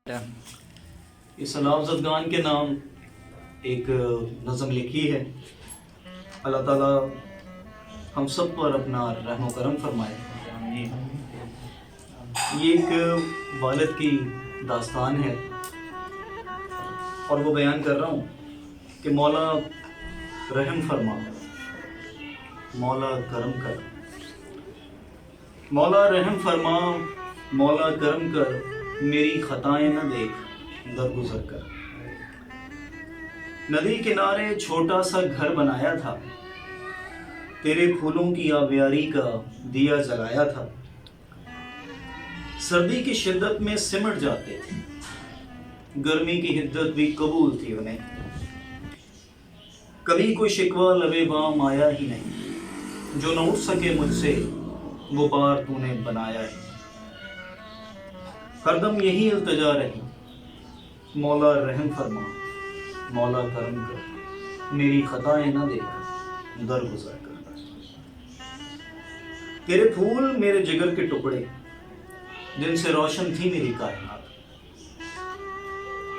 اس علامزدگان کے نام ایک نظم لکھی ہے۔ اللہ تعالیٰ ہم سب پر اپنا رحم و کرم فرمائے۔ یہ ایک والد کی داستان ہے اور وہ بیان کر رہا ہوں کہ مولا رحم فرما، مولا کرم کر، مولا رحم فرما، مولا کرم کر، میری خطائیں نہ دیکھ درگزر کر۔ ندی کنارے چھوٹا سا گھر بنایا تھا، تیرے پھولوں کی آبیاری کا دیا جلایا تھا۔ سردی کی شدت میں سمٹ جاتے تھے، گرمی کی حدت بھی قبول تھی انہیں۔ کبھی کوئی شکوہ لبے بام آیا ہی نہیں، جو نہ اٹھ سکے مجھ سے وہ بار تو نے بنایا ہے۔ ہر دم یہی التجا رہی، مولا رحم فرما، مولا کرم کر، میری خطائیں نہ دیکھ درگزر کر۔ تیرے پھول میرے جگر کے ٹکڑے، جن سے روشن تھی میری کائنات۔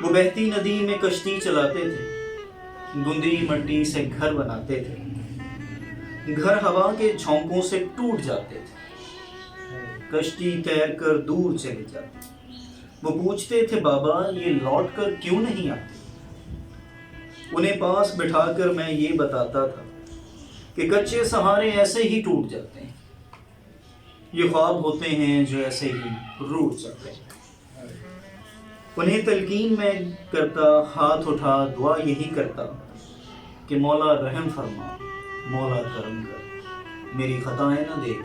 وہ بہتی ندی میں کشتی چلاتے تھے، گندی مٹی سے گھر بناتے تھے، گھر ہوا کے جھونکوں سے ٹوٹ جاتے تھے، کشتی تیر کر دور چلی جاتی۔ وہ پوچھتے تھے بابا یہ لوٹ کر کیوں نہیں آتے؟ انہیں پاس بٹھا کر میں یہ بتاتا تھا کہ کچے سہارے ایسے ہی ٹوٹ جاتے ہیں، یہ خواب ہوتے ہیں جو ایسے ہی روٹ جاتے ہیں۔ انہیں تلقین میں کرتا، ہاتھ اٹھا دعا یہی کرتا کہ مولا رحم فرما، مولا کرم کر، میری خطائیں نہ دیکھ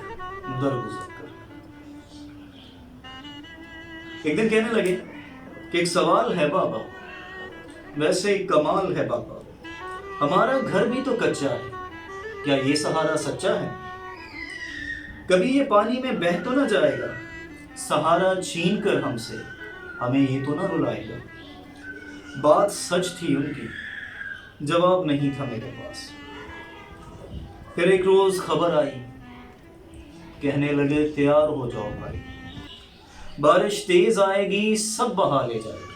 درگزر کر۔ ایک دن کہنے لگے کہ ایک سوال ہے بابا، ویسے کمال ہے بابا، ہمارا گھر بھی تو کچا ہے، کیا یہ سہارا سچا ہے؟ کبھی یہ پانی میں بہہ تو نہ جائے گا، سہارا چھین کر ہم سے ہمیں یہ تو نہ رلائے گا؟ بات سچ تھی ان کی، جواب نہیں تھا میرے پاس۔ پھر ایک روز خبر آئی، کہنے لگے تیار ہو جاؤ بھائی، بارش تیز آئے گی، سب بہا لے جائے گی۔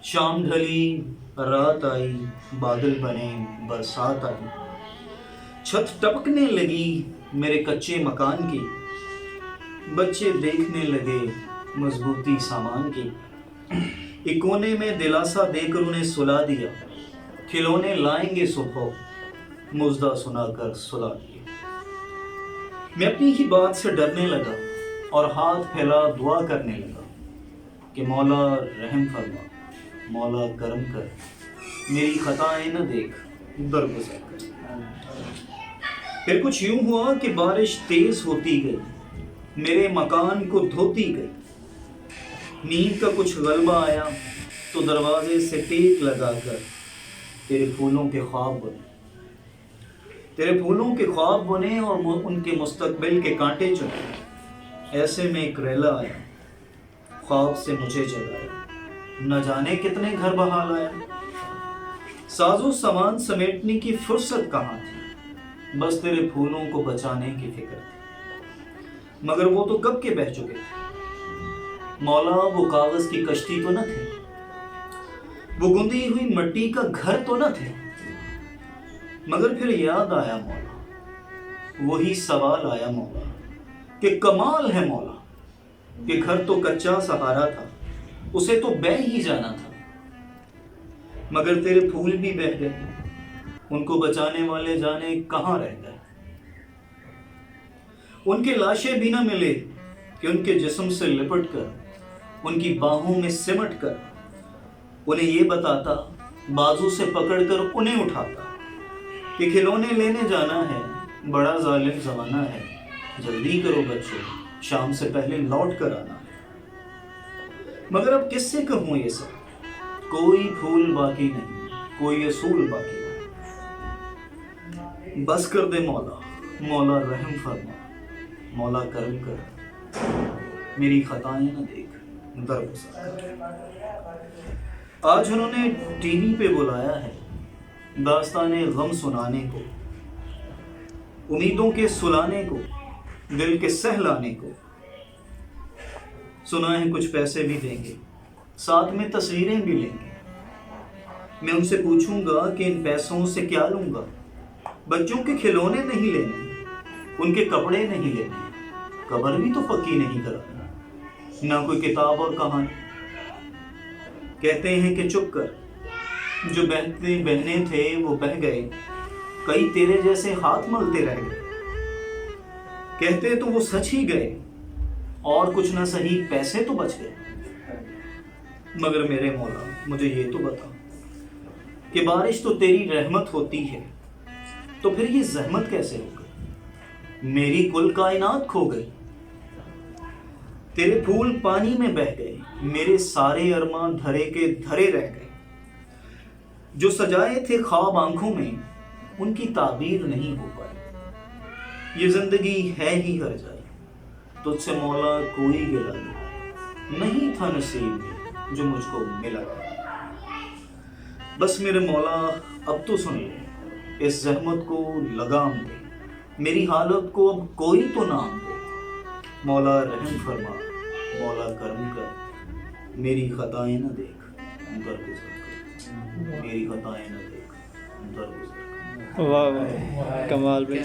شام ڈھلی، رات آئی، بادل بنے، برسات آئی، چھت ٹپکنے لگی میرے کچے مکان کی، بچے دیکھنے لگے مضبوطی سامان کی۔ ایک کونے میں دلاسا دے کر انہیں سلا دیا، کھلونے لائیں گے صبح، مزدہ سنا کر سلا دیا۔ میں اپنی ہی بات سے ڈرنے لگا اور ہاتھ پھیلا دعا کرنے لگا کہ مولا رحم فرما، مولا کرم کر، میری خطائیں نہ دیکھ درگزر کر۔ پھر کچھ یوں ہوا کہ بارش تیز ہوتی گئی، میرے مکان کو دھوتی گئی۔ نیند کا کچھ غلبہ آیا تو دروازے سے ٹیک لگا کر تیرے پھولوں کے خواب بنے، تیرے پھولوں کے خواب بنے اور ان کے مستقبل کے کانٹے چنے۔ ایسے میں ایک ریلا آیا، خواب سے مجھے جگایا، نہ جانے کتنے گھر بحال آیا۔ ساز و سامان سمیٹنے کی فرصت کہاں تھی، بس تیرے پھولوں کو بچانے کی فکر تھی، مگر وہ تو کب کے بہہ چکے تھے۔ مولا وہ کاغذ کی کشتی تو نہ تھے، وہ گندی ہوئی مٹی کا گھر تو نہ تھے، مگر پھر یاد آیا مولا، وہی سوال آیا مولا کہ کمال ہے مولا کہ گھر تو کچا سہارا تھا، اسے تو بہہ ہی جانا تھا، مگر تیرے پھول بھی بہہ گئے، ان کو بچانے والے جانے کہاں رہ گئے۔ ان کے لاشیں بھی نہ ملے کہ ان کے جسم سے لپٹ کر، ان کی باہوں میں سمٹ کر انہیں یہ بتاتا، بازو سے پکڑ کر انہیں اٹھاتا کہ کھلونے لینے جانا ہے، بڑا ظالم زمانہ ہے، جلدی کرو بچوں، شام سے پہلے لوٹ کر آنا ہے۔ مگر اب کس سے کہوں یہ سب، کوئی پھول باقی نہیں، کوئی اصول باقی نہیں۔ بس کر دے مولا، مولا رحم فرما، مولا کرم کر، میری خطائیں نہ دیکھ درگزر کر۔ آج انہوں نے ٹی وی پہ بلایا ہے داستان غم سنانے کو، امیدوں کے سلانے کو، دل کے سہلانے کو۔ سنا ہے کچھ پیسے بھی دیں گے، ساتھ میں تصویریں بھی لیں گے۔ میں ان سے پوچھوں گا کہ ان پیسوں سے کیا لوں گا؟ بچوں کے کھلونے نہیں لینے، ان کے کپڑے نہیں لینے، قبر بھی تو پکی نہیں کرانی، نہ کوئی کتاب اور کہانی۔ کہتے ہیں کہ چپ کر، جو بہتے بہنے تھے وہ بہہ گئے، کئی تیرے جیسے ہاتھ ملتے رہ گئے۔ کہتے تو وہ سچ ہی گئے، اور کچھ نہ صحیح پیسے تو بچ گئے۔ مگر میرے مولا مجھے یہ تو بتا کہ بارش تو تیری رحمت ہوتی ہے، تو پھر یہ زحمت کیسے ہو گئی؟ میری کل کائنات کھو گئی، تیرے پھول پانی میں بہہ گئے، میرے سارے ارمان دھرے کے دھرے رہ گئے۔ جو سجائے تھے خواب آنکھوں میں، ان کی تعبیر نہیں ہو پائی۔ یہ زندگی ہے ہی ہر جائے، تجھ سے مولا کوئی گلہ نہیں تھا نصیب میں جو مجھ کو ملا۔ بس میرے مولا اب تو سن لے، اس زحمت کو لگام دے، میری حالت کو اب کوئی تو نام دے۔ مولا رحم فرما، مولا کرم کر، میری خطائیں نہ دیکھ درگزر کر، میری خطائیں نہ دیکھ درگزر کر۔ واہ واہ، کمال بھائی۔